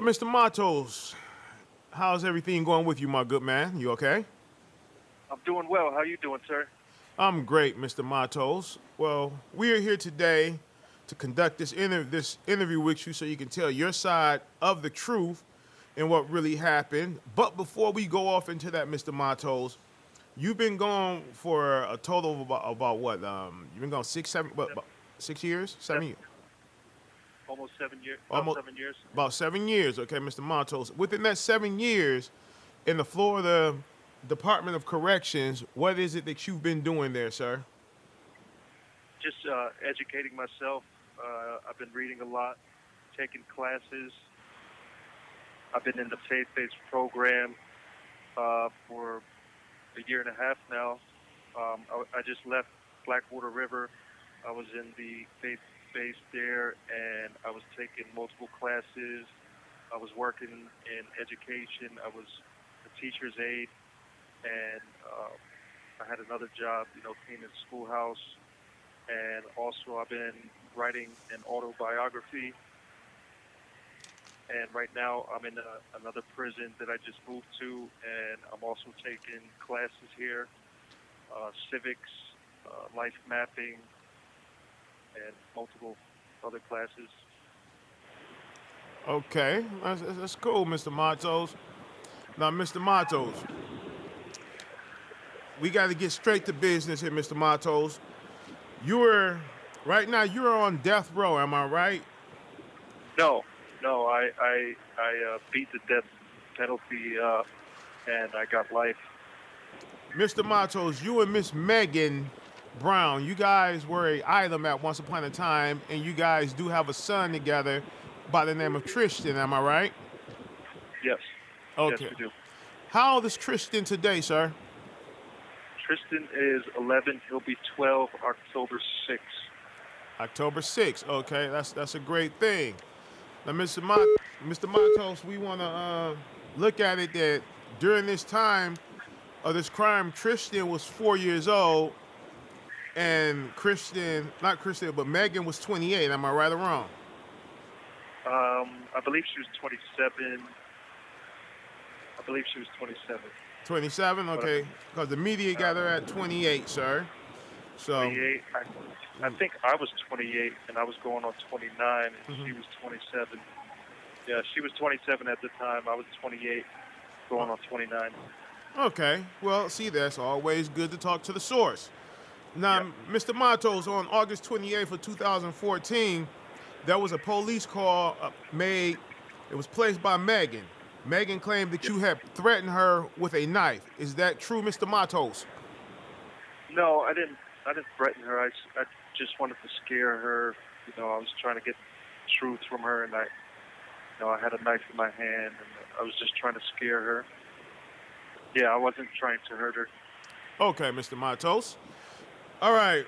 Mr. Matos, how's everything going with you, my good man? You okay? I'm doing well. How you doing, sir? I'm great, Mr. Matos. Well, we are here today to conduct this interview with you so you can tell your side of the truth and what really happened. But before we go off into that, Mr. Matos, you've been gone for a total of about what? You've been gone six, seven, what, Se- about 6 years, 7 years, seven, almost 7 years. About almost 7 years. about 7 years. Okay, Mr. Matos. Within that 7 years, in the Florida Department of Corrections, what is it that you've been doing there, sir? Just educating myself. I've been reading a lot, taking classes. I've been in the faith-based program for a year and a half now. I just left Blackwater River. I was in the faith-based there, and I was taking multiple classes. I was working in education. I was a teacher's aide, and I had another job, cleaning the schoolhouse. And also, I've been writing an autobiography. And right now, I'm in another prison that I just moved to, and I'm also taking classes here, civics, life mapping, and multiple other classes. Okay, that's cool, Mr. Matos. Now, Mr. Matos, we got to get straight to business here, Mr. Matos. You are right now. You are on death row. Am I right, No, no, I beat the death penalty, and I got life. Mr. Matos? You and Miss Megan Brown. You guys were a item at once upon a time, and you guys do have a son together by the name of Tristan. Am I right? Yes, yes, Okay. we do. How old is Tristan today, sir? Tristan is 11. He'll be 12 October 6th. October 6th. Okay, that's a great thing. Now, Mr. Matos, we want to look at it that during this time of this crime, Tristan was 4 years old, and not Christian, but Megan was 28. Am I right or wrong? I believe she was 27. I believe she was 27. 27. But Okay, because the media got her at 28, sir. So, 28. I think I was 28 and I was going on 29, and she was 27. Yeah, she was 27 at the time. I was 28, going on 29. okay. Well, see, that's always good to talk to the source. Yeah. Now, Mr. Matos, on August 28th of 2014, there was a police call made. It was placed by Megan. Megan claimed that Yeah. you had threatened her with a knife. Is that true, Mr. Matos? No, I didn't. I didn't threaten her. I just wanted to scare her. I was trying to get truth from her, and I had a knife in my hand, and I was just trying to scare her. Yeah, I wasn't trying to hurt her. Okay, Mr. Matos. All right.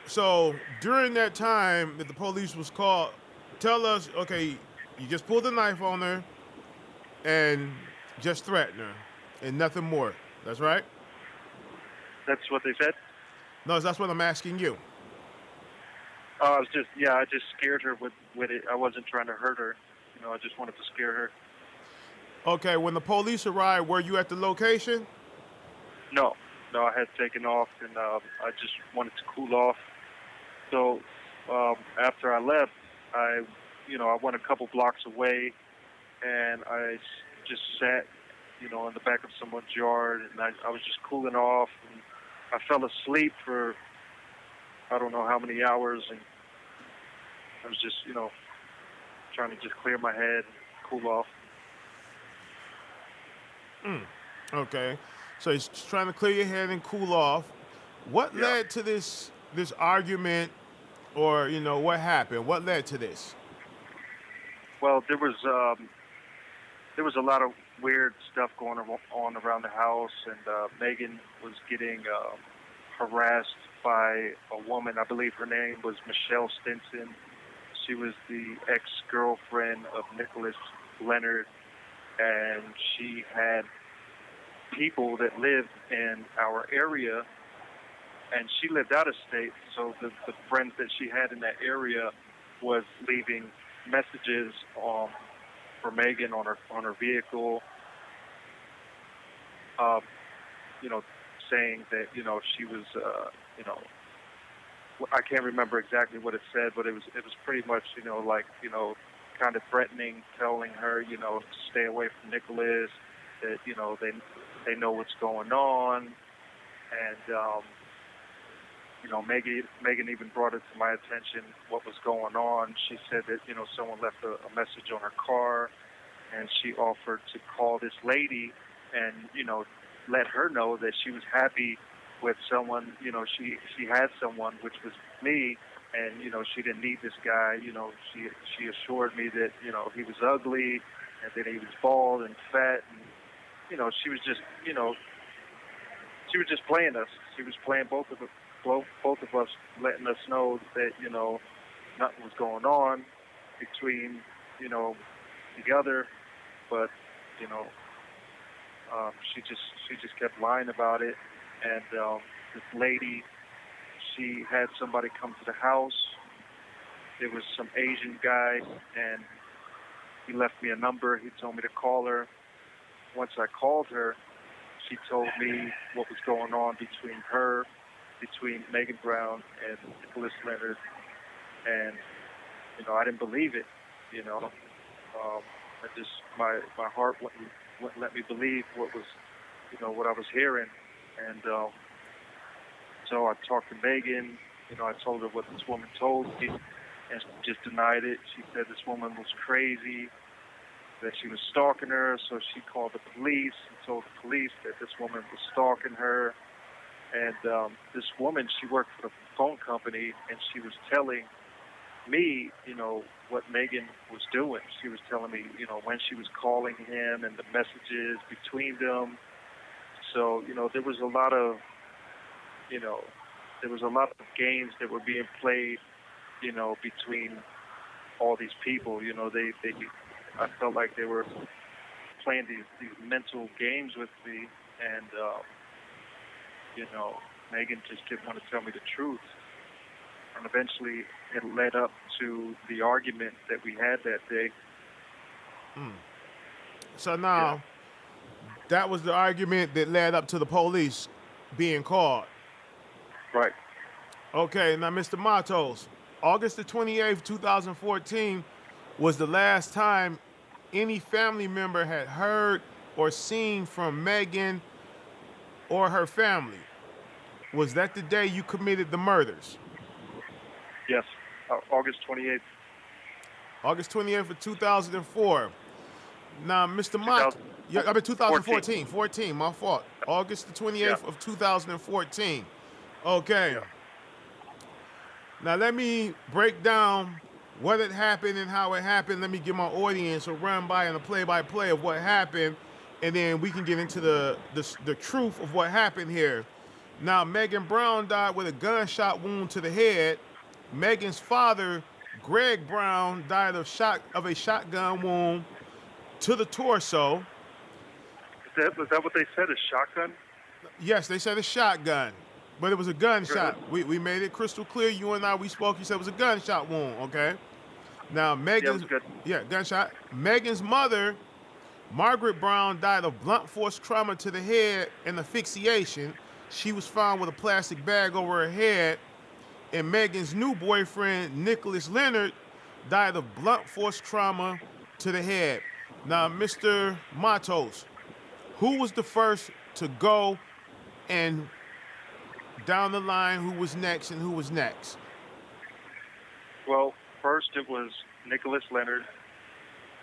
So during that time that the police was called, tell us, okay, you just pulled a knife on her and just threatened her and nothing more. That's right? That's what they said. No, that's what I'm asking you. I was just, yeah, I just scared her with it. I wasn't trying to hurt her. I just wanted to scare her. Okay, when the police arrived, were you at the location? No, no, I had taken off, and I just wanted to cool off. So after I left, I went a couple blocks away, and just sat, in the back of someone's yard, and I was just cooling off, and I fell asleep for I don't know how many hours, and I was just, trying to just clear my head and cool off. Okay. So he's trying to clear your head and cool off. What Yeah. led to this argument or, what happened? What led to this? Well, there was a lot of weird stuff going on around the house, and Megan was getting harassed by a woman. I believe her name was Michelle Stinson. She was the ex-girlfriend of Nicholas Leonard, and she had people that lived in our area, and she lived out of state. So the friends that she had in that area was leaving messages for Megan on her vehicle. Um, you know, saying that she was I can't remember exactly what it said, but it was pretty much like kind of threatening, telling her to stay away from Nicholas, that they know what's going on, and Megan even brought it to my attention what was going on. She said that someone left a message on her car, and she offered to call this lady and let her know that she was happy with someone. She had someone, which was me, and she didn't need this guy. She assured me that he was ugly and that he was bald and fat, and she was just she was just playing us. She was playing both of us, letting us know that nothing was going on between the other, but she just kept lying about it. And this lady, she had somebody come to the house. There was some Asian guy, and he left me a number. He told me to call her. Once I called her, she told me what was going on between Megan Brown and Nicholas Leonard, and I didn't believe it. My heart wouldn't let me believe what I was hearing, and so I talked to Megan. I told her what this woman told me, and she just denied it. She said this woman was crazy, that she was stalking her, so she called the police and told the police that this woman was stalking her. And this woman, she worked for the phone company, and she was telling me, what Megan was doing. She was telling me, when she was calling him and the messages between them. So, there was a lot of games that were being played, between all these people. I felt like they were playing these mental games with me, and Megan just didn't want to tell me the truth. And eventually it led up to the argument that we had that day. So now, that was the argument that led up to the police being called. Right. Okay, now Mr. Matos, August the 28th, 2014 was the last time any family member had heard or seen from Megan or her family. Was that the day you committed the murders? Yes, August 28th. August 28th of 2004. Now, Mr. Matos, 2014. 14, my fault. August the 28th of 2014. Okay. Yeah. Now, let me break down what had happened and how it happened. Let me give my audience a run by and a play-by-play of what happened, and then we can get into the truth of what happened here. Now, Megan Brown died with a gunshot wound to the head. Megan's father, Greg Brown, died of a shotgun wound to the torso. Was that what they said, a shotgun? Yes, they said a shotgun, but it was a gunshot. We made it crystal clear. You and I, we spoke. You said it was a gunshot wound, okay? Now, gunshot. Megan's mother, Margaret Brown, died of blunt force trauma to the head and asphyxiation. She was found with a plastic bag over her head. And Megan's new boyfriend, Nicholas Leonard, died of blunt force trauma to the head. Now, Mr. Matos, who was the first to go, and down the line, who was next and who was next? Well, first it was Nicholas Leonard,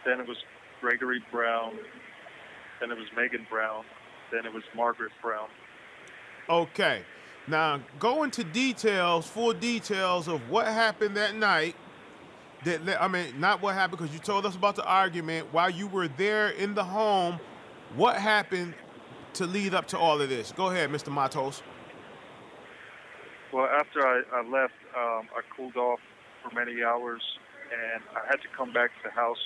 then it was Gregory Brown, then it was Megan Brown, then it was Margaret Brown. Okay. Now, go into details, full details of what happened that night. Not what happened, because you told us about the argument. While you were there in the home, what happened to lead up to all of this? Go ahead, Mr. Matos. Well, after I left, I cooled off for many hours, and I had to come back to the house.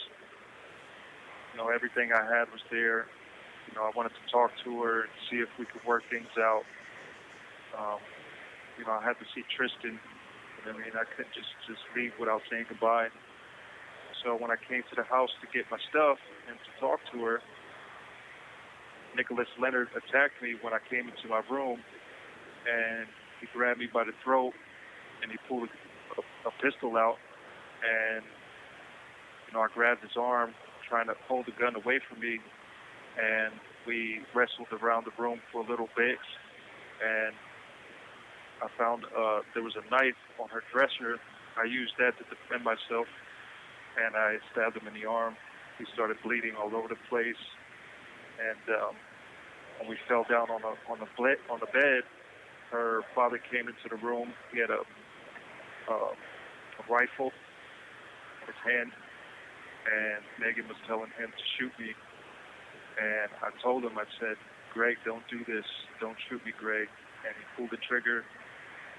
Everything I had was there. I wanted to talk to her and see if we could work things out. I had to see Tristan. I couldn't just leave without saying goodbye. So when I came to the house to get my stuff and to talk to her, Nicholas Leonard attacked me when I came into my room, and he grabbed me by the throat, and he pulled a pistol out, and I grabbed his arm, trying to hold the gun away from me, and we wrestled around the room for a little bit, and I found there was a knife on her dresser. I used that to defend myself, and I stabbed him in the arm. He started bleeding all over the place, and when we fell down on the bed, her father came into the room. He had a rifle in his hand, and Megan was telling him to shoot me. And I told him, I said, "Greg, don't do this. Don't shoot me, Greg." And he pulled the trigger,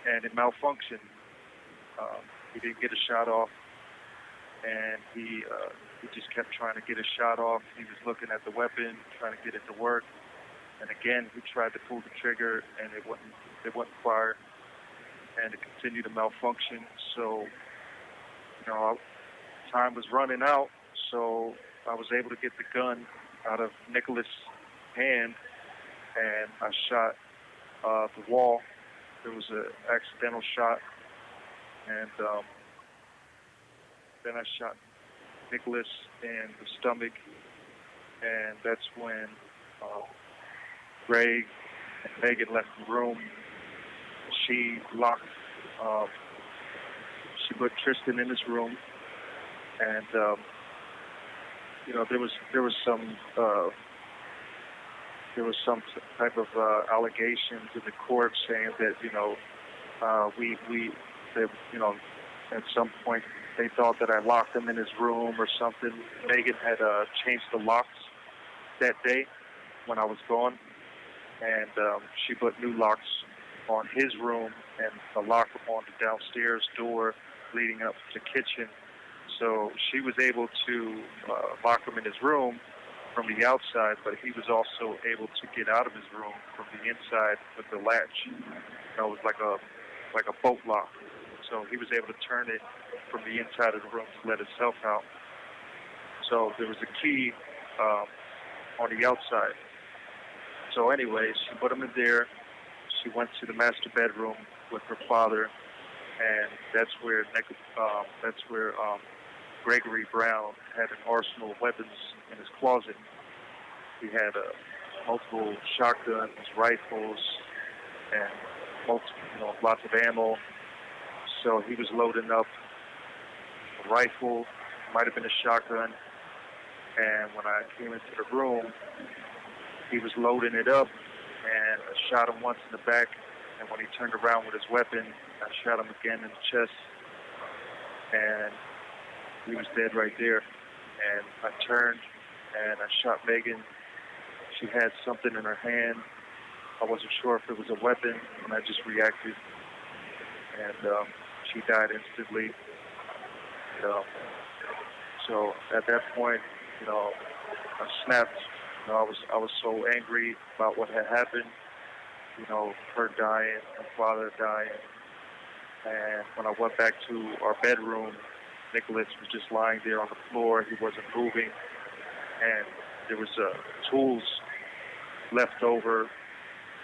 and it malfunctioned. He didn't get a shot off, and he just kept trying to get a shot off. He was looking at the weapon, trying to get it to work. And again, he tried to pull the trigger, and it wouldn't fire, and it continued to malfunction. So, time was running out, so I was able to get the gun out of Nicholas' hand, and I shot the wall. There was an accidental shot, and then I shot Nicholas in the stomach, and that's when Greg and Megan left the room. She put Tristan in his room, and there was some type of allegations in the court saying that at some point they thought that I locked him in his room or something. Megan had changed the locks that day when I was gone, and she put new locks on his room and a lock on the downstairs door leading up to the kitchen. So she was able to lock him in his room from the outside, but he was also able to get out of his room from the inside with the latch. It was like a boat lock. So he was able to turn it from the inside of the room to let himself out. So there was a key on the outside. So anyway, she put him in there. She went to the master bedroom with her father, and that's where Gregory Brown had an arsenal of weapons in his closet. He had multiple shotguns, rifles, and lots of ammo. So he was loading up a rifle, might have been a shotgun, and when I came into the room, he was loading it up, and I shot him once in the back, and when he turned around with his weapon, I shot him again in the chest, and he was dead right there. And I turned, and I shot Megan. She had something in her hand. I wasn't sure if it was a weapon, and I just reacted, and she died instantly. So at that point, I snapped. I was so angry about what had happened. Her dying, her father dying, and when I went back to our bedroom, Nicholas was just lying there on the floor. He wasn't moving, and there was tools left over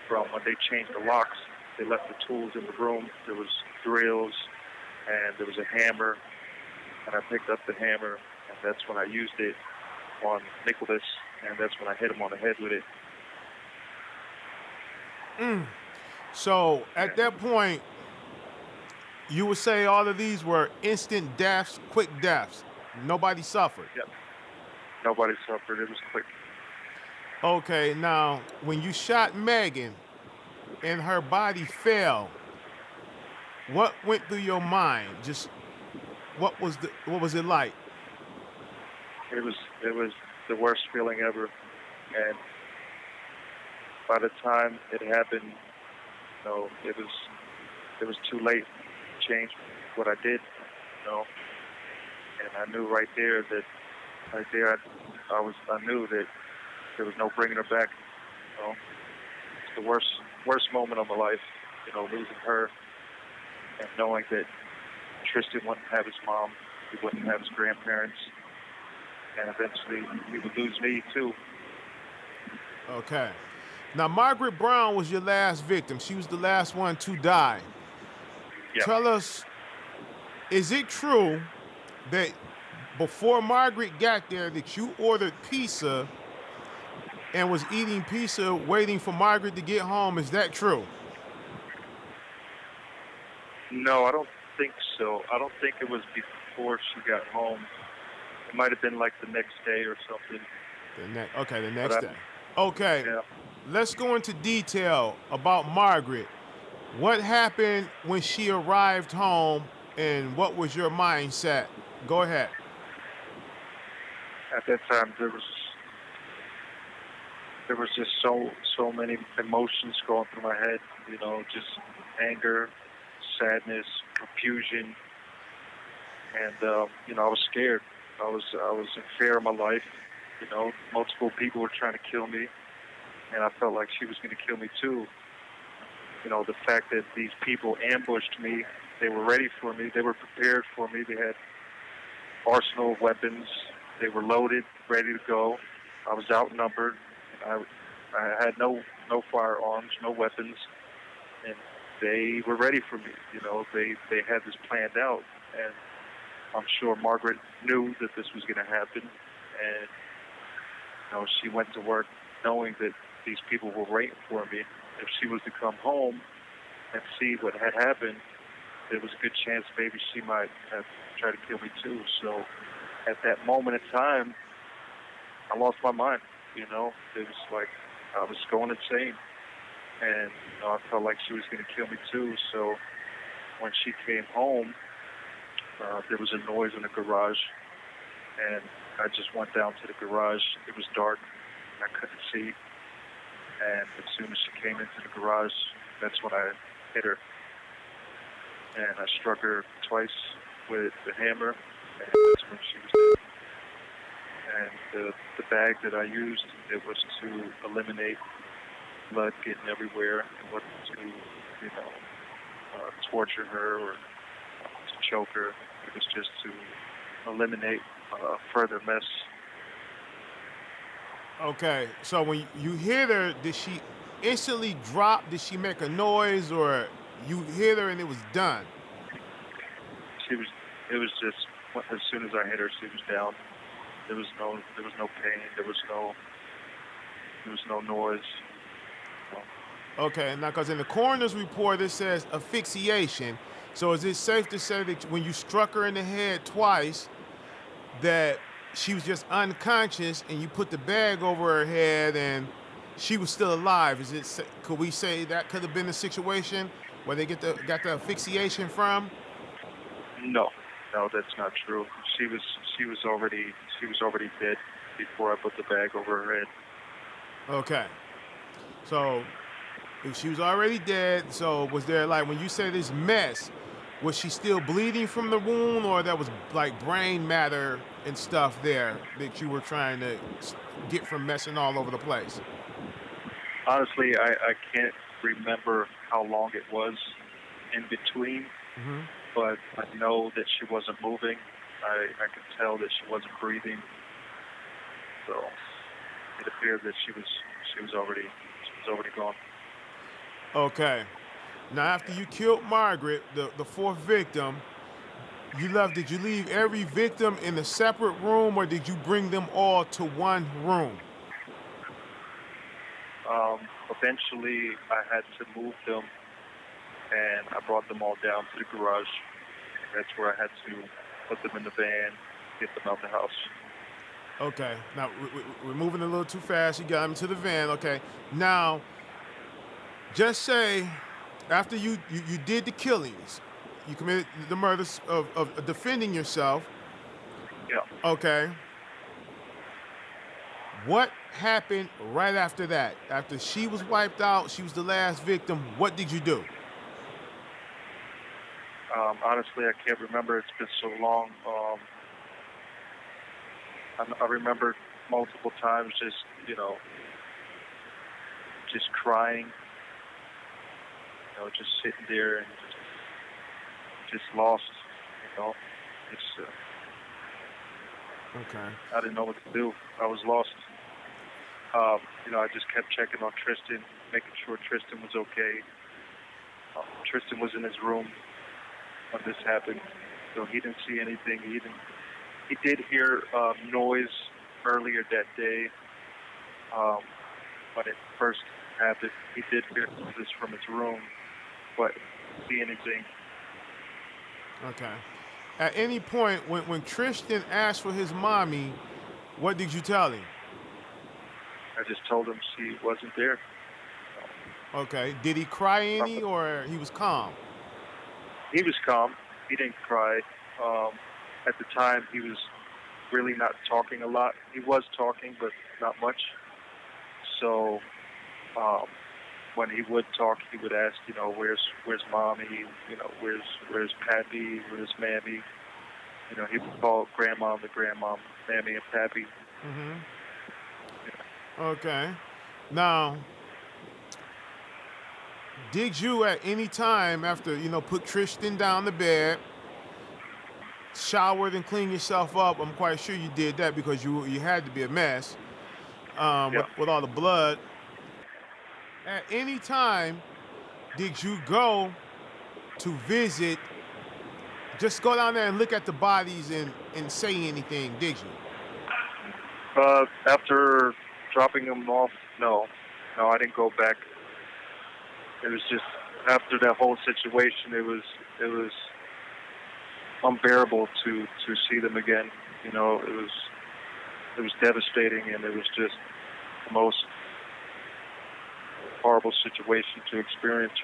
from when they changed the locks. They left the tools in the room. There was drills, and there was a hammer, and I picked up the hammer, and that's when I used it on Nicholas, and that's when I hit him on the head with it. So at that point, you would say all of these were instant deaths, quick deaths. Nobody suffered. Yep. Nobody suffered. It was quick. Okay, now when you shot Megan and her body fell, what went through your mind? Just what was it like? It was the worst feeling ever, and by the time it happened, it was too late to change what I did, and I knew right there I knew that there was no bringing her back. It's the worst moment of my life, losing her and knowing that Tristan wouldn't have his mom He wouldn't have his grandparents, and eventually he would lose me too. Okay. Now, Margaret Brown was your last victim. She was the last one to die. Yeah. Tell us, is it true that before Margaret got there that you ordered pizza and was eating pizza waiting for Margaret to get home? Is that true? No, I don't think so. I don't think it was before she got home. It might have been like the next day or something. The But next day. Okay, yeah. let's go into detail about Margaret. What happened when she arrived home and what was your mindset? Go ahead. At that time, there was just so many emotions going through my head. You know, just anger, sadness, confusion, and you know, I was scared. I was in fear of my life. You know, multiple people were trying to kill me, and I felt like she was going to kill me too. You know, the fact that these people ambushed me, they were ready for me, they were prepared for me, they had arsenal of weapons, they were loaded, ready to go. I was outnumbered. I had no firearms, no weapons, and they were ready for me. You know, they had this planned out, and I'm sure Margaret knew that this was going to happen, and you know, she went to work knowing that these people were waiting for me. If she was to come home and see what had happened, there was a good chance maybe she might have tried to kill me too. So at that moment in time, I lost my mind. You know, it was like I was going insane, and you know, I felt like she was going to kill me too. So when she came home, there was a noise in the garage, and I just went down to the garage. It was dark, I couldn't see, and as soon as she came into the garage, that's when I hit her, and I struck her twice with the hammer, and that's when she was dead. And the bag that I used, it was to eliminate blood getting everywhere. It wasn't to, you know, torture her or to choke her. It was just to eliminate further mess. Okay, so when you hit her, did she instantly drop? Did she make a noise, or you hit her and it was done? She was. It was just as soon as I hit her, she was down. There was no pain. There was no noise. Okay, now because in the coroner's report it says asphyxiation. So is it safe to say that when you struck her in the head twice, that she was just unconscious and you put the bag over her head and she was still alive? Could we say that could have been the situation where they got the asphyxiation from? No, that's not true. She was already dead before I put the bag over her head. Okay, so if she was already dead, so was there, like, when you say this mess, was she still bleeding from the wound, or that was like brain matter and stuff there that you were trying to get from messing all over the place? Honestly, I can't remember how long it was in between, Hmm. but I know that she wasn't moving. I could tell that she wasn't breathing. So it appeared that she was already gone. Okay. Now, after you killed Margaret, the fourth victim, did you leave every victim in a separate room, or did you bring them all to one room? Eventually, I had to move them, and I brought them all down to the garage. That's where I had to put them in the van, get them out the house. Okay. Now, we're moving a little too fast. You got them to the van. Okay. Now, just say after you did the killings, you committed the murders of defending yourself. Yeah. Okay. What happened right after that? After she was wiped out, she was the last victim. What did you do? Honestly, I can't remember. It's been so long. I remember multiple times just crying, just sitting there and just lost, you know. It's Okay. I didn't know what to do. I was lost. I just kept checking on Tristan, making sure Tristan was okay. Tristan was in his room when this happened, so he didn't see anything. He did hear noise earlier that day when it first happened. He did hear this from his room, but didn't see anything. Okay. At any point, when Tristan asked for his mommy, what did you tell him? I just told him she wasn't there. Okay. Did he cry any, Nothing. or he was calm? He was calm. He didn't cry. At the time, he was really not talking a lot. He was talking, but not much. So when he would talk, he would ask, where's mommy? Where's Pappy? Where's Mammy? He would call grandma to grandma, Mammy and Pappy. Mm-hmm. Okay. Now, did you at any time after, put Tristan down the bed, showered and cleaned yourself up? I'm quite sure you did that because you had to be a mess Yeah. with all the blood. At any time, did you go to visit, just go down there and look at the bodies and say anything, did you? After dropping him off, no, I didn't go back. It was just after that whole situation, it was unbearable to see them again. It was devastating, and it was just the most horrible situation to experience.